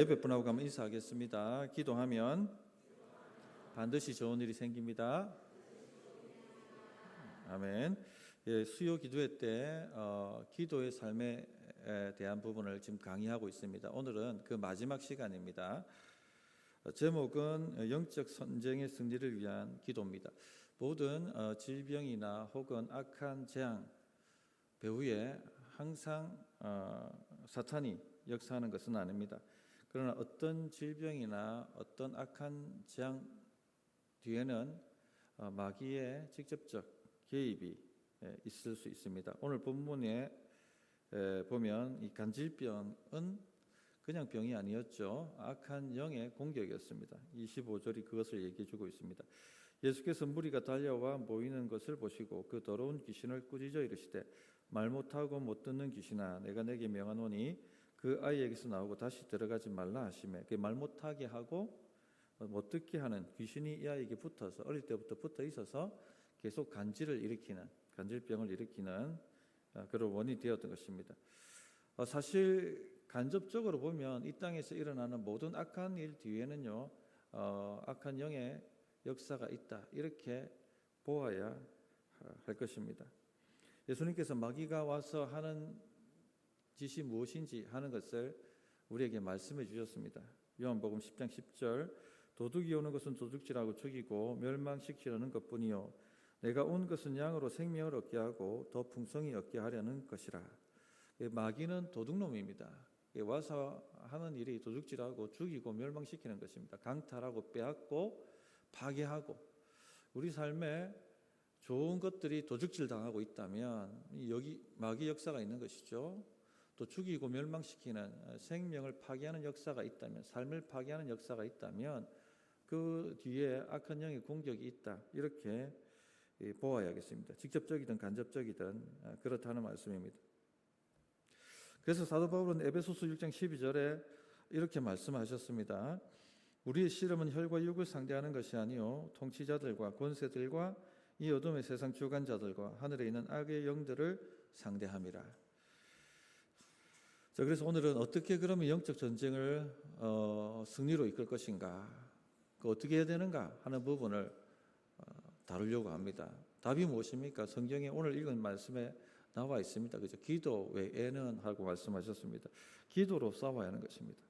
몇 분하고 가면 인사하겠습니다. 기도하면 반드시 좋은 일이 생깁니다. 아멘. 예, 수요 기도회 때 기도의 삶에 대한 부분을 지금 강의하고 있습니다. 오늘은 그 마지막 시간입니다. 제목은 영적 선쟁의 승리를 위한 기도입니다. 모든 질병이나 혹은 악한 재앙 배후에 항상 사탄이 역사하는 것은 아닙니다. 그러나 어떤 질병이나 어떤 악한 재앙 뒤에는 마귀의 직접적 개입이 있을 수 있습니다. 오늘 본문에 보면 이 간질병은 그냥 병이 아니었죠. 악한 영의 공격이었습니다. 25절이 그것을 얘기해주고 있습니다. 예수께서 무리가 달려와 모이는 것을 보시고 그 더러운 귀신을 꾸짖어 이르시되 말 못하고 못 듣는 귀신아 내가 내게 명하노니 그 아이에게서 나오고 다시 들어가지 말라 하시매 말 못하게 하고 못 듣게 하는 귀신이 이 아이에게 붙어서 어릴 때부터 붙어 있어서 계속 간질병을 일으키는 그런 원인이 되었던 것입니다. 사실 간접적으로 보면 이 땅에서 일어나는 모든 악한 일 뒤에는요 악한 영의 역사가 있다 이렇게 보아야 할 것입니다. 예수님께서 마귀가 와서 하는 짓이 무엇인지 하는 것을 우리에게 말씀해 주셨습니다. 요한복음 10장 10절 도둑이 오는 것은 도둑질하고 죽이고 멸망시키려는 것뿐이요 내가 온 것은 양으로 생명을 얻게 하고 더 풍성히 얻게 하려는 것이라. 마귀는 도둑놈입니다. 와서 하는 일이 도둑질하고 죽이고 멸망시키는 것입니다. 강탈하고 빼앗고 파괴하고 우리 삶에 좋은 것들이 도둑질 당하고 있다면 여기 마귀 역사가 있는 것이죠. 또 죽이고 멸망시키는 생명을 파괴하는 역사가 있다면 삶을 파괴하는 역사가 있다면 그 뒤에 악한 영의 공격이 있다 이렇게 보아야겠습니다. 직접적이든 간접적이든 그렇다는 말씀입니다. 그래서 사도 바울은 에베소서 6장 12절에 이렇게 말씀하셨습니다. 우리의 씨름은 혈과 육을 상대하는 것이 아니요 통치자들과 권세들과 이 어둠의 세상 주관자들과 하늘에 있는 악의 영들을 상대함이라. 자, 그래서 오늘은 어떻게 그러면 영적 전쟁을 승리로 이끌 것인가, 어떻게 해야 되는가 하는 부분을 다루려고 합니다. 답이 무엇입니까? 성경에 오늘 읽은 말씀에 나와 있습니다. 그죠? 기도 외에는 하고 말씀하셨습니다. 기도로 싸워야 하는 것입니다.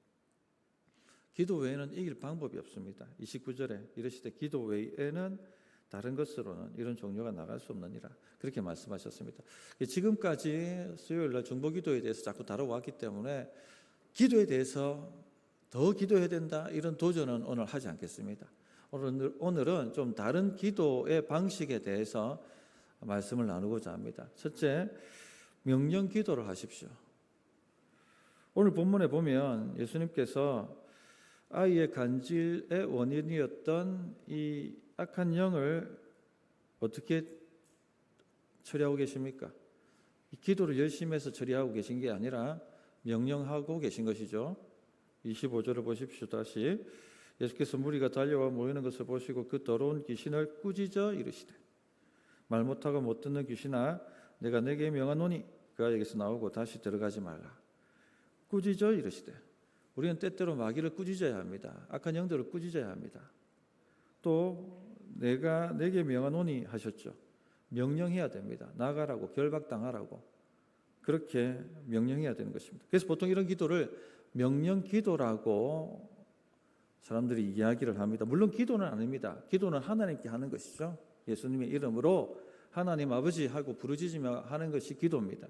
기도 외에는 이길 방법이 없습니다. 29절에 이르시되 기도 외에는 다른 것으로는 이런 종료가 나갈 수 없느니라 그렇게 말씀하셨습니다. 지금까지 수요일날 중보기도에 대해서 자꾸 다뤄왔기 때문에 기도에 대해서 더 기도해야 된다 이런 도전은 오늘 하지 않겠습니다. 오늘은 좀 다른 기도의 방식에 대해서 말씀을 나누고자 합니다. 첫째, 명령 기도를 하십시오. 오늘 본문에 보면 예수님께서 아이의 간질의 원인이었던 이 악한 영을 어떻게 처리하고 계십니까? 이 기도를 열심히 해서 처리하고 계신 게 아니라 명령하고 계신 것이죠. 25절을 보십시오. 다시 예수께서 무리가 달려와 모이는 것을 보시고 그 더러운 귀신을 꾸짖어 이르시되 말 못하고 못 듣는 귀신아 내가 내게 명하노니 그 아이에게서 나오고 다시 들어가지 말라. 꾸짖어 이르시되 우리는 때때로 마귀를 꾸짖어야 합니다. 악한 영들을 꾸짖어야 합니다. 또 내가 내게 명하노니 하셨죠. 명령해야 됩니다. 나가라고 결박당하라고 그렇게 명령해야 되는 것입니다. 그래서 보통 이런 기도를 명령 기도라고 사람들이 이야기를 합니다. 물론 기도는 아닙니다. 기도는 하나님께 하는 것이죠. 예수님의 이름으로 하나님 아버지하고 부르짖으며 하는 것이 기도입니다.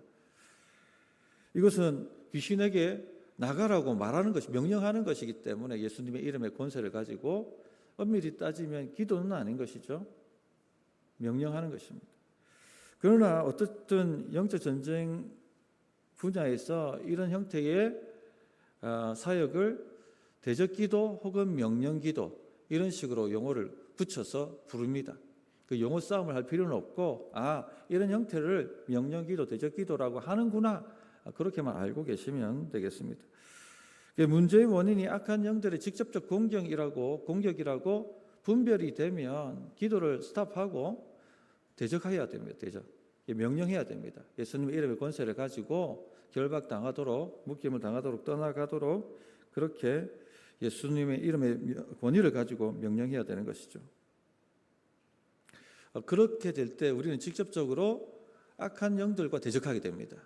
이것은 귀신에게 나가라고 말하는 것이 명령하는 것이기 때문에 예수님의 이름의 권세를 가지고 엄밀히 따지면 기도는 아닌 것이죠. 명령하는 것입니다. 그러나 어떻든 영적 전쟁 분야에서 이런 형태의 사역을 대적기도 혹은 명령기도 이런 식으로 용어를 붙여서 부릅니다. 그 용어 싸움을 할 필요는 없고 이런 형태를 명령기도 대적기도라고 하는구나 그렇게만 알고 계시면 되겠습니다. 문제의 원인이 악한 영들의 직접적 공격이라고 분별이 되면 기도를 스탑하고 대적해야 됩니다. 명령해야 됩니다. 예수님의 이름의 권세를 가지고 결박당하도록 묶임을 당하도록 떠나가도록 그렇게 예수님의 이름의 권위를 가지고 명령해야 되는 것이죠. 그렇게 될 때 우리는 직접적으로 악한 영들과 대적하게 됩니다.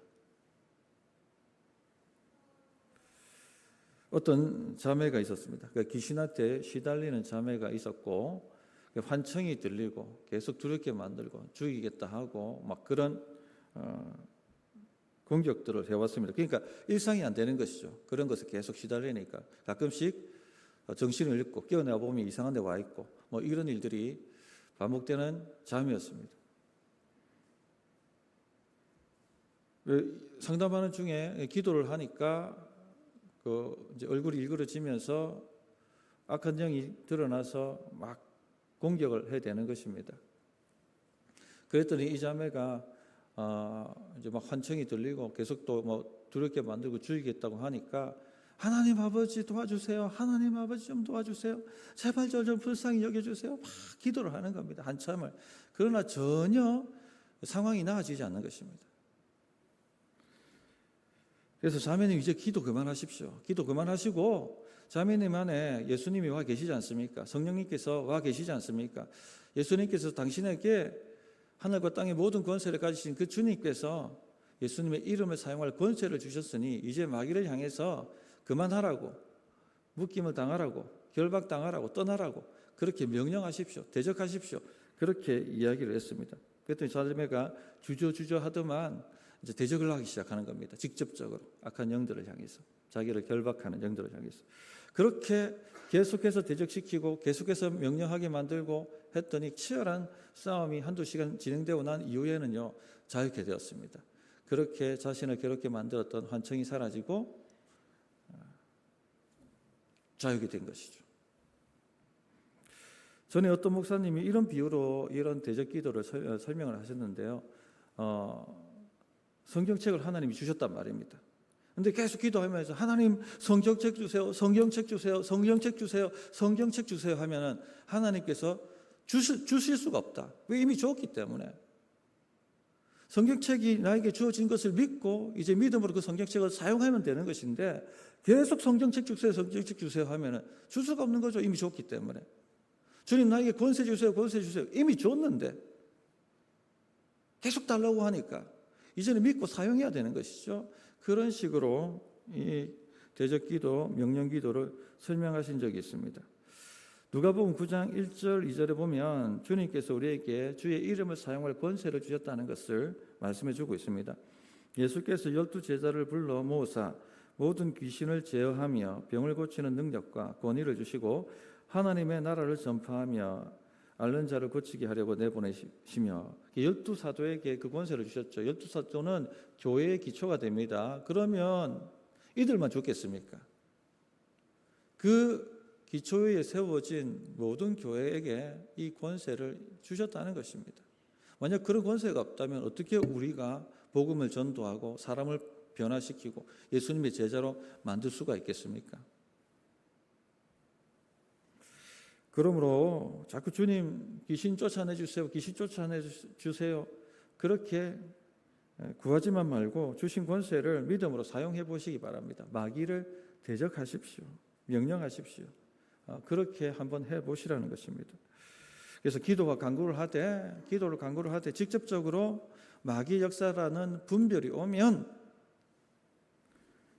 어떤 자매가 있었습니다. 귀신한테 시달리는 자매가 있었고 환청이 들리고 계속 두렵게 만들고 죽이겠다 하고 막 그런 공격들을 해왔습니다. 그러니까 일상이 안 되는 것이죠. 그런 것을 계속 시달리니까 가끔씩 정신을 잃고 깨어나 보면 이상한 데 와 있고 뭐 이런 일들이 반복되는 자매였습니다. 상담하는 중에 기도를 하니까 이제 얼굴이 일그러지면서 악한 영이 드러나서 막 공격을 해야 되는 것입니다. 그랬더니 이 자매가 이제 막 환청이 들리고 계속 또 뭐 두렵게 만들고 죽이겠다고 하니까 하나님 아버지 도와주세요. 하나님 아버지 좀 도와주세요. 제발 저 좀 불쌍히 여겨주세요. 막 기도를 하는 겁니다. 한참을. 그러나 전혀 상황이 나아지지 않는 것입니다. 그래서 자매님 이제 기도 그만하십시오. 기도 그만하시고 자매님 안에 예수님이 와 계시지 않습니까? 성령님께서 와 계시지 않습니까? 예수님께서 당신에게 하늘과 땅의 모든 권세를 가지신 그 주님께서 예수님의 이름을 사용할 권세를 주셨으니 이제 마귀를 향해서 그만하라고, 묶임을 당하라고, 결박당하라고, 떠나라고 그렇게 명령하십시오. 대적하십시오. 그렇게 이야기를 했습니다. 그랬더니 자매가 주저주저 하더만 이제 대적을 하기 시작하는 겁니다. 직접적으로 악한 영들을 향해서, 자기를 결박하는 영들을 향해서. 그렇게 계속해서 대적시키고 계속해서 명령하게 만들고 했더니 치열한 싸움이 한두 시간 진행되고 난 이후에는요 자유케 되었습니다. 그렇게 자신을 괴롭게 만들었던 환청이 사라지고 자유게 된 것이죠. 전에 어떤 목사님이 이런 비유로 이런 대적 기도를 설명을 하셨는데요. 성경책을 하나님이 주셨단 말입니다. 근데 계속 기도하면서 하나님 성경책 주세요. 성경책 주세요. 성경책 주세요. 성경책 주세요 하면은 하나님께서 주실 수가 없다. 왜? 이미 줬기 때문에. 성경책이 나에게 주어진 것을 믿고 이제 믿음으로 그 성경책을 사용하면 되는 것인데 계속 성경책 주세요. 성경책 주세요 하면은 줄 수가 없는 거죠. 이미 줬기 때문에. 주님 나에게 권세 주세요. 권세 주세요. 이미 줬는데 계속 달라고 하니까 이제는 믿고 사용해야 되는 것이죠. 그런 식으로 이 대적기도, 명령기도를 설명하신 적이 있습니다. 누가복음 9장 1절 2절에 보면 주님께서 우리에게 주의 이름을 사용할 권세를 주셨다는 것을 말씀해 주고 있습니다. 예수께서 12제자를 불러 모으사 모든 귀신을 제어하며 병을 고치는 능력과 권위를 주시고 하나님의 나라를 전파하며 앓는 자를 고치게 하려고 내보내시며 12사도에게 그 권세를 주셨죠. 12사도는 교회의 기초가 됩니다. 그러면 이들만 죽겠습니까? 그 기초에 세워진 모든 교회에게 이 권세를 주셨다는 것입니다. 만약 그런 권세가 없다면 어떻게 우리가 복음을 전도하고 사람을 변화시키고 예수님의 제자로 만들 수가 있겠습니까? 그러므로 자꾸 주님 귀신 쫓아내주세요. 귀신 쫓아내주세요. 그렇게 구하지만 말고 주신 권세를 믿음으로 사용해 보시기 바랍니다. 마귀를 대적하십시오. 명령하십시오. 그렇게 한번 해보시라는 것입니다. 그래서 기도를 간구를 하되 직접적으로 마귀 역사라는 분별이 오면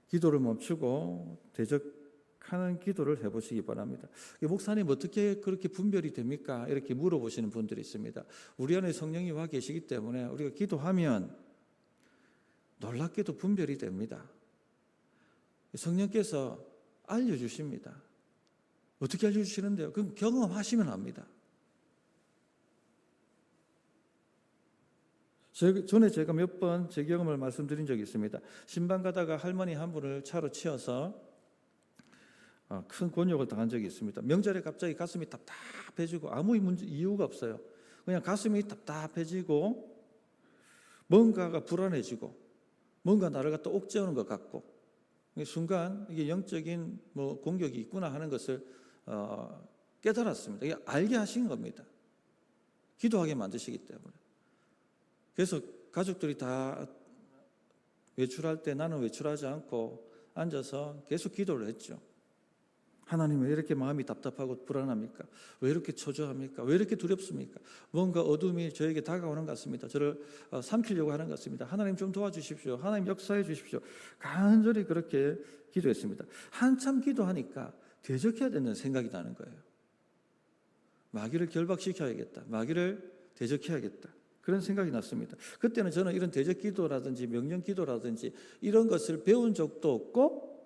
기도를 멈추고 대적하는 기도를 해보시기 바랍니다. 목사님 어떻게 그렇게 분별이 됩니까? 이렇게 물어보시는 분들이 있습니다. 우리 안에 성령이 와 계시기 때문에 우리가 기도하면 놀랍게도 분별이 됩니다. 성령께서 알려주십니다. 어떻게 알려주시는데요? 그럼 경험하시면 압니다. 전에 제가 몇 번 제 경험을 말씀드린 적이 있습니다. 신방 가다가 할머니 한 분을 차로 치어서 큰 곤욕을 당한 적이 있습니다. 명절에 갑자기 가슴이 답답해지고 아무 이유가 없어요. 그냥 가슴이 답답해지고 뭔가가 불안해지고 뭔가 나를 갖다 옥죄우는 것 같고 순간 이게 영적인 공격이 있구나 하는 것을 깨달았습니다. 이게 알게 하신 겁니다. 기도하게 만드시기 때문에. 그래서 가족들이 다 외출할 때 나는 외출하지 않고 앉아서 계속 기도를 했죠. 하나님 왜 이렇게 마음이 답답하고 불안합니까? 왜 이렇게 초조합니까? 왜 이렇게 두렵습니까? 뭔가 어둠이 저에게 다가오는 것 같습니다. 저를 삼키려고 하는 것 같습니다. 하나님 좀 도와주십시오. 하나님 역사해 주십시오. 간절히 그렇게 기도했습니다. 한참 기도하니까 대적해야 되는 생각이 나는 거예요. 마귀를 결박시켜야겠다. 마귀를 대적해야겠다. 그런 생각이 났습니다. 그때는 저는 이런 대적 기도라든지 명령 기도라든지 이런 것을 배운 적도 없고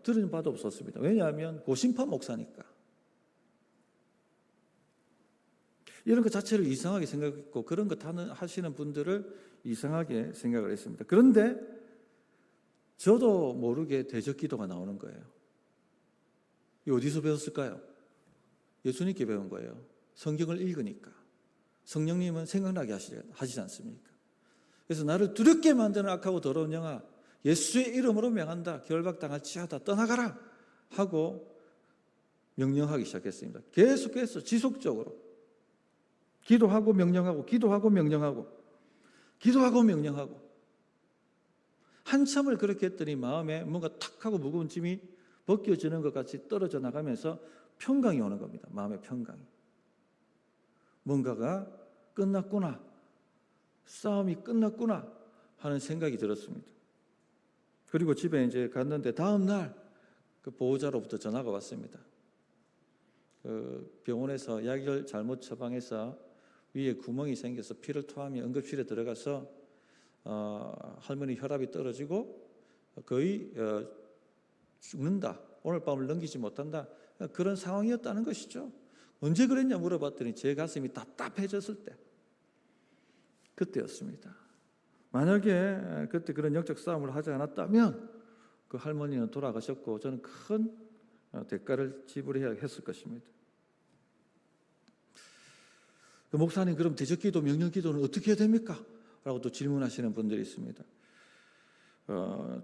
들은 바도 없었습니다. 왜냐하면 고신파 목사니까. 이런 것 자체를 이상하게 생각했고 그런 것 하시는 분들을 이상하게 생각을 했습니다. 그런데 저도 모르게 대적 기도가 나오는 거예요. 이 어디서 배웠을까요? 예수님께 배운 거예요. 성경을 읽으니까. 성령님은 생각나게 하시지 않습니까? 그래서 나를 두렵게 만드는 악하고 더러운 영아, 예수의 이름으로 명한다. 결박당할지어다. 떠나가라 하고 명령하기 시작했습니다. 계속해서 지속적으로 기도하고 명령하고 기도하고 명령하고 기도하고 명령하고 한참을 그렇게 했더니 마음에 뭔가 탁 하고 무거운 짐이 벗겨지는 것 같이 떨어져 나가면서 평강이 오는 겁니다. 마음의 평강이. 뭔가가 끝났구나. 싸움이 끝났구나 하는 생각이 들었습니다. 그리고 집에 이제 갔는데 다음 날 그 보호자로부터 전화가 왔습니다. 그 병원에서 약을 잘못 처방해서 위에 구멍이 생겨서 피를 토하며 응급실에 들어가서 할머니 혈압이 떨어지고 거의 죽는다. 오늘 밤을 넘기지 못한다. 그런 상황이었다는 것이죠. 언제 그랬냐 물어봤더니 제 가슴이 답답해졌을 때 그때였습니다. 만약에 그때 그런 영적 싸움을 하지 않았다면 그 할머니는 돌아가셨고 저는 큰 대가를 지불해야 했을 것입니다. 그 목사님 그럼 대적기도 명령기도는 어떻게 해야 됩니까? 라고 또 질문하시는 분들이 있습니다.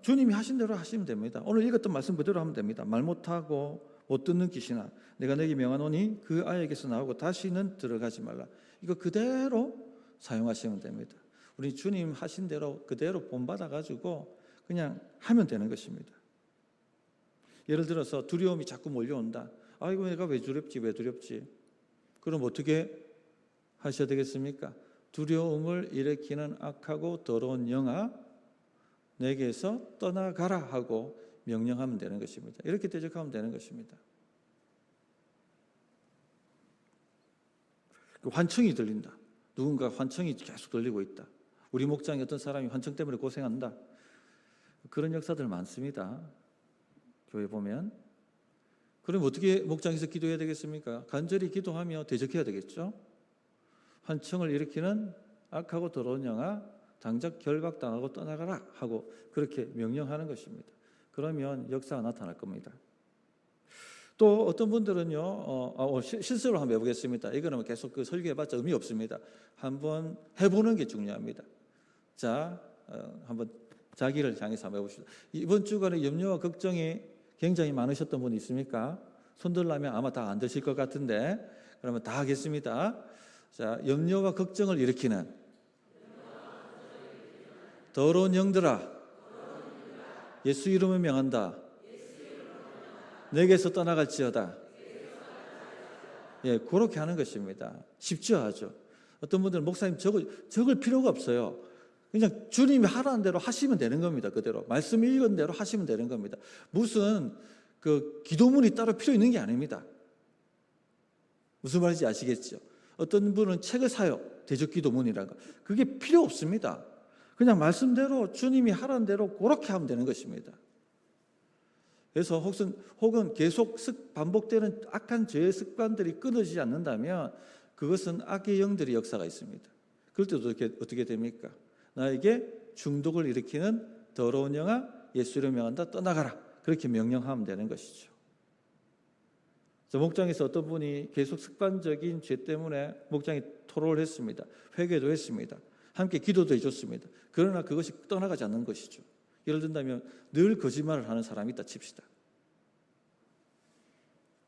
주님이 하신 대로 하시면 됩니다. 오늘 읽었던 말씀 그대로 하면 됩니다. 말 못하고 못 듣는 귀신아 내가 너에게 명하노니 그 아이에게서 나오고 다시는 들어가지 말라. 이거 그대로 사용하시면 됩니다. 우리 주님 하신 대로 그대로 본받아가지고 그냥 하면 되는 것입니다. 예를 들어서 두려움이 자꾸 몰려온다. 아이고 내가 왜 두렵지? 그럼 어떻게 하셔야 되겠습니까? 두려움을 일으키는 악하고 더러운 영아 내게서 떠나가라 하고 명령하면 되는 것입니다. 이렇게 대적하면 되는 것입니다. 환청이 들린다. 누군가 환청이 계속 들리고 있다. 우리 목장에 어떤 사람이 환청 때문에 고생한다. 그런 역사들 많습니다. 교회 보면. 그럼 어떻게 목장에서 기도해야 되겠습니까? 간절히 기도하며 대적해야 되겠죠. 환청을 일으키는 악하고 더러운 영아 당장 결박당하고 떠나가라 하고 그렇게 명령하는 것입니다. 그러면 역사가 나타날 겁니다. 또 어떤 분들은요, 실수로 한번 해보겠습니다. 이거는 계속 설교해봤자 의미 없습니다. 한번 해보는 게 중요합니다. 자, 한번 자기를 향해서 한번 해봅시다. 이번 주간에 염려와 걱정이 굉장히 많으셨던 분이 있습니까? 손들라면 아마 다 안 되실 것 같은데, 그러면 다 하겠습니다. 자, 염려와 걱정을 일으키는 더러운 영들아, 예수 이름을 명한다. 내게서 떠나갈지어다. 예, 그렇게 하는 것입니다. 쉽죠, 아주. 어떤 분들은 목사님 적을 필요가 없어요. 그냥 주님이 하라는 대로 하시면 되는 겁니다. 그대로 말씀 읽은 대로 하시면 되는 겁니다. 무슨 그 기도문이 따로 필요 있는 게 아닙니다. 무슨 말인지 아시겠죠? 어떤 분은 책을 사요. 대적 기도문이라는 거. 그게 필요 없습니다. 그냥 말씀대로 주님이 하라는 대로 그렇게 하면 되는 것입니다. 그래서 혹은 계속 반복되는 악한 죄의 습관들이 끊어지지 않는다면 그것은 악의 영들의 역사가 있습니다. 그럴 때 어떻게 됩니까? 나에게 중독을 일으키는 더러운 영아 예수를 명한다. 떠나가라. 그렇게 명령하면 되는 것이죠. 목장에서 어떤 분이 계속 습관적인 죄 때문에 목장에 토로를 했습니다. 회개도 했습니다. 함께 기도도 해줬습니다. 그러나 그것이 떠나가지 않는 것이죠. 예를 든다면 늘 거짓말을 하는 사람이 있다 칩시다.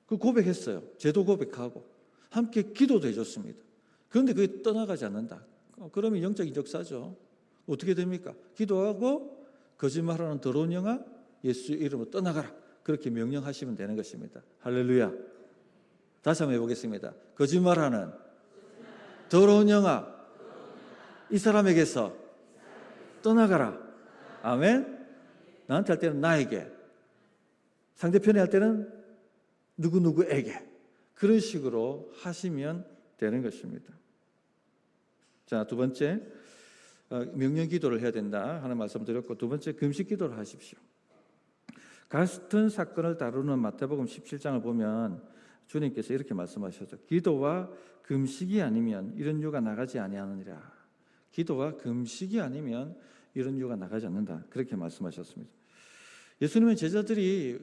그 고백했어요. 죄도 고백하고 함께 기도도 해줬습니다. 그런데 그게 떠나가지 않는다. 그러면 영적인 역사죠. 어떻게 됩니까? 기도하고 거짓말하는 더러운 영아 예수 이름으로 떠나가라. 그렇게 명령하시면 되는 것입니다. 할렐루야. 다시 한번 해보겠습니다. 거짓말하는 더러운 영아, 이 사람에게서 떠나가라. 아멘. 나한테 할 때는 나에게, 상대편에 할 때는 누구누구에게, 그런 식으로 하시면 되는 것입니다. 자, 두 번째, 명령 기도를 해야 된다 하는 말씀드렸고, 두 번째, 금식 기도를 하십시오. 같은 사건을 다루는 마태복음 17장을 보면 주님께서 이렇게 말씀하셨죠. 기도와 금식이 아니면 이런 유가 나가지 아니하느니라. 기도와 금식이 아니면 이런 유가 나가지 않는다. 그렇게 말씀하셨습니다. 예수님의 제자들이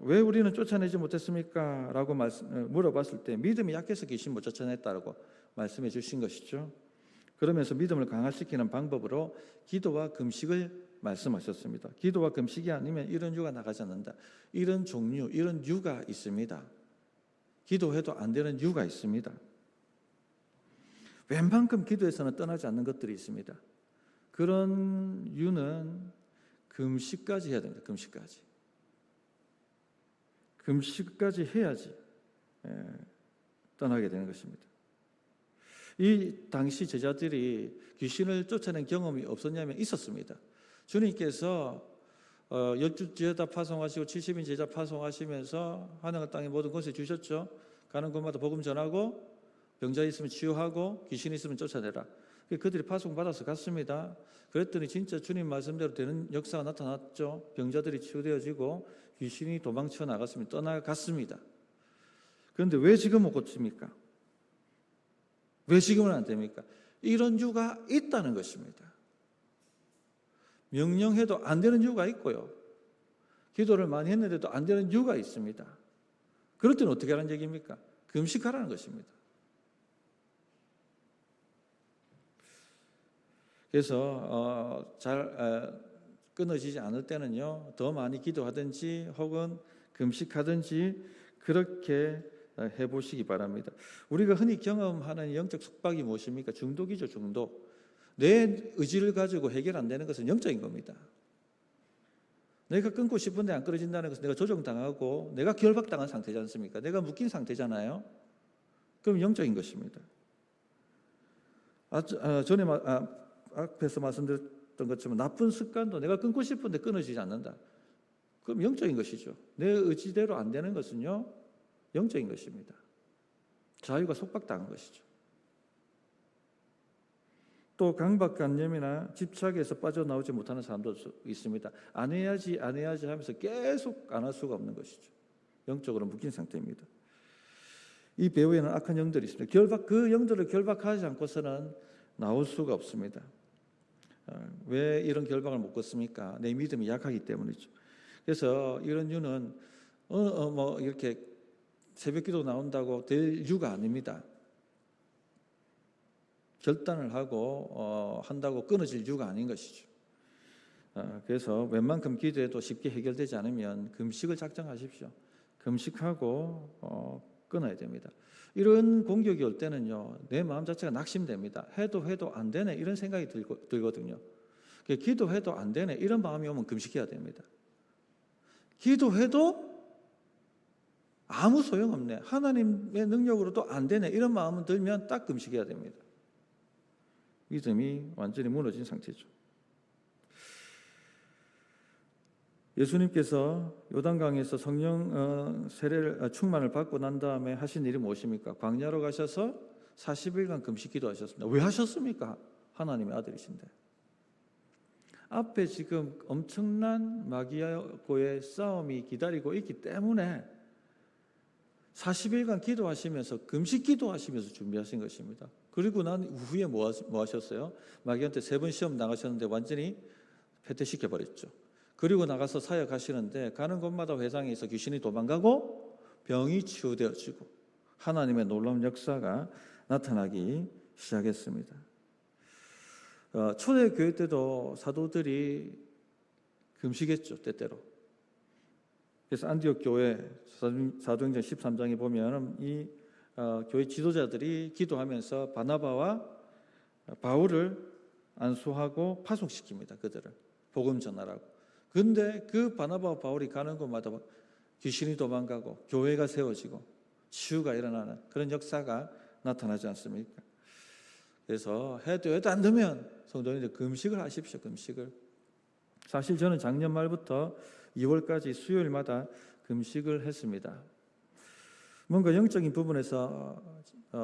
왜 우리는 쫓아내지 못했습니까? 라고 물어봤을 때 믿음이 약해서 귀신 못 쫓아냈다고 말씀해 주신 것이죠. 그러면서 믿음을 강화시키는 방법으로 기도와 금식을 말씀하셨습니다. 기도와 금식이 아니면 이런 유가 나가지 않는다. 이런 종류, 이런 유가 있습니다. 기도해도 안 되는 유가 있습니다. 웬만큼 기도에서는 떠나지 않는 것들이 있습니다. 그런 유는 금식까지 해야 됩니다. 금식까지 해야지 떠나게 되는 것입니다. 이 당시 제자들이 귀신을 쫓아낸 경험이 없었냐면 있었습니다. 주님께서 12제자 파송하시고 70인 제자 파송하시면서 하늘과 땅의 모든 곳에 주셨죠. 가는 곳마다 복음 전하고 병자 있으면 치유하고 귀신 있으면 쫓아내라. 그들이 파송받아서 갔습니다. 그랬더니 진짜 주님 말씀대로 되는 역사가 나타났죠. 병자들이 치유되어지고 귀신이 도망쳐 나갔습니다. 떠나갔습니다. 그런데 왜 지금 못 고칩니까? 왜 지금은 안 됩니까? 이런 유가 있다는 것입니다. 명령해도 안 되는 유가 있고요. 기도를 많이 했는데도 안 되는 유가 있습니다. 그럴 때는 어떻게 하라는 얘기입니까? 금식하라는 것입니다. 그래서 잘 끊어지지 않을 때는요, 더 많이 기도하든지 혹은 금식하든지 그렇게 해보시기 바랍니다. 우리가 흔히 경험하는 영적 숙박이 무엇입니까? 중독이죠, 중독. 내 의지를 가지고 해결 안 되는 것은 영적인 겁니다. 내가 끊고 싶은데 안 끊어진다는 것은 내가 조정당하고 내가 결박당한 상태지 않습니까? 내가 묶인 상태잖아요. 그럼 영적인 것입니다. 전에 앞에서 말씀드렸던 것처럼 나쁜 습관도 내가 끊고 싶은데 끊어지지 않는다. 그럼 영적인 것이죠. 내 의지대로 안 되는 것은요, 영적인 것입니다. 자유가 속박당한 것이죠. 또 강박관념이나 집착에서 빠져나오지 못하는 사람도 있습니다. 안 해야지 하면서 계속 안 할 수가 없는 것이죠. 영적으로 묶인 상태입니다. 이 배후에는 악한 영들이 있습니다. 그 영들을 결박하지 않고서는 나올 수가 없습니다. 왜 이런 결박을 못 걷습니까? 내 믿음이 약하기 때문이죠. 그래서 이런 유는 이렇게 새벽기도 나온다고 될 유가 아닙니다. 결단을 하고 한다고 끊어질 유가 아닌 것이죠. 그래서 웬만큼 기도해도 쉽게 해결되지 않으면 금식을 작정하십시오. 금식하고 끊어야 됩니다. 이런 공격이 올 때는요, 내 마음 자체가 낙심됩니다. 해도 안 되네 이런 생각이 들거든요. 기도해도 안 되네 이런 마음이 오면 금식해야 됩니다. 기도해도 아무 소용없네, 하나님의 능력으로도 안 되네 이런 마음은 들면 딱 금식해야 됩니다. 믿음이 완전히 무너진 상태죠. 예수님께서 요단강에서 성령 세례를 충만을 받고 난 다음에 하신 일이 무엇입니까? 광야로 가셔서 40일간 금식 기도하셨습니다. 왜 하셨습니까? 하나님의 아들이신데. 앞에 지금 엄청난 마귀하고의 싸움이 기다리고 있기 때문에 40일간 기도하시면서 금식 기도하시면서 준비하신 것입니다. 그리고 난 후에 뭐 하셨어요? 마귀한테 3번 시험 나가셨는데 완전히 패퇴시켜버렸죠. 그리고 나가서 사역하시는데 가는 곳마다 회당에서 귀신이 도망가고 병이 치유되어지고 하나님의 놀라운 역사가 나타나기 시작했습니다. 초대교회 때도 사도들이 금식했죠, 때때로. 그래서 안디옥 교회 사도행전 13장에 보면 이 교회 지도자들이 기도하면서 바나바와 바울을 안수하고 파송시킵니다. 그들을 복음 전하라고. 근데 그 바나바와 바울이 가는 곳마다 귀신이 도망가고 교회가 세워지고 치유가 일어나는 그런 역사가 나타나지 않습니까? 그래서 해도 안 되면 성도님들 금식을 하십시오. 금식을. 사실 저는 작년 말부터 2월까지 수요일마다 금식을 했습니다. 뭔가 영적인 부분에서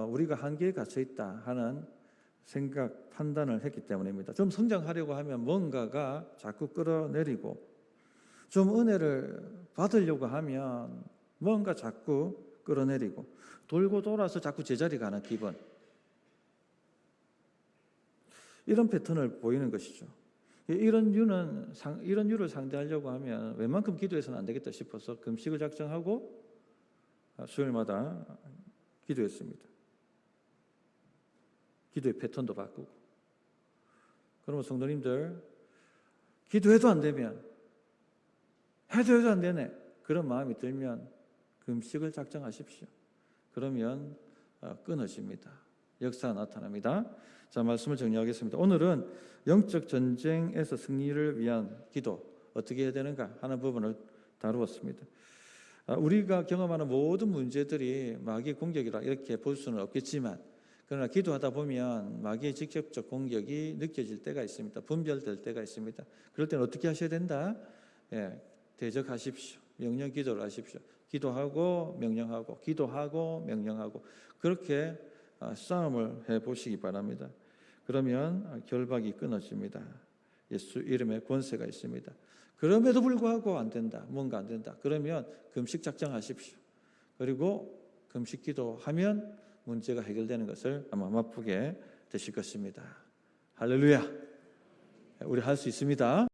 우리가 한계에 갇혀 있다 하는 생각, 판단을 했기 때문입니다. 좀 성장하려고 하면 뭔가가 자꾸 끌어내리고, 좀 은혜를 받으려고 하면 뭔가 자꾸 끌어내리고, 돌고 돌아서 자꾸 제자리 가는 기분, 이런 패턴을 보이는 것이죠. 이런 유를 상대하려고 하면 웬만큼 기도해서는 안 되겠다 싶어서 금식을 작정하고 수요일마다 기도했습니다. 기도의 패턴도 바꾸고. 그러면 성도님들, 기도해도 안 되면, 해도 안 되네, 그런 마음이 들면 금식을 작정하십시오. 그러면 끊어집니다. 역사가 나타납니다. 자, 말씀을 정리하겠습니다. 오늘은 영적 전쟁에서 승리를 위한 기도 어떻게 해야 되는가 하는 부분을 다루었습니다. 우리가 경험하는 모든 문제들이 마귀의 공격이라 이렇게 볼 수는 없겠지만, 그러나 기도하다 보면 마귀의 직접적 공격이 느껴질 때가 있습니다. 분별될 때가 있습니다. 그럴 때는 어떻게 하셔야 된다? 대적하십시오. 명령 기도를 하십시오. 기도하고 명령하고, 기도하고 명령하고, 그렇게 싸움을 해보시기 바랍니다. 그러면 결박이 끊어집니다. 예수 이름의 권세가 있습니다. 그럼에도 불구하고 안 된다, 뭔가 안 된다, 그러면 금식 작정하십시오. 그리고 금식 기도하면 문제가 해결되는 것을 아마 맛보게 되실 것입니다. 할렐루야. 우리 할 수 있습니다.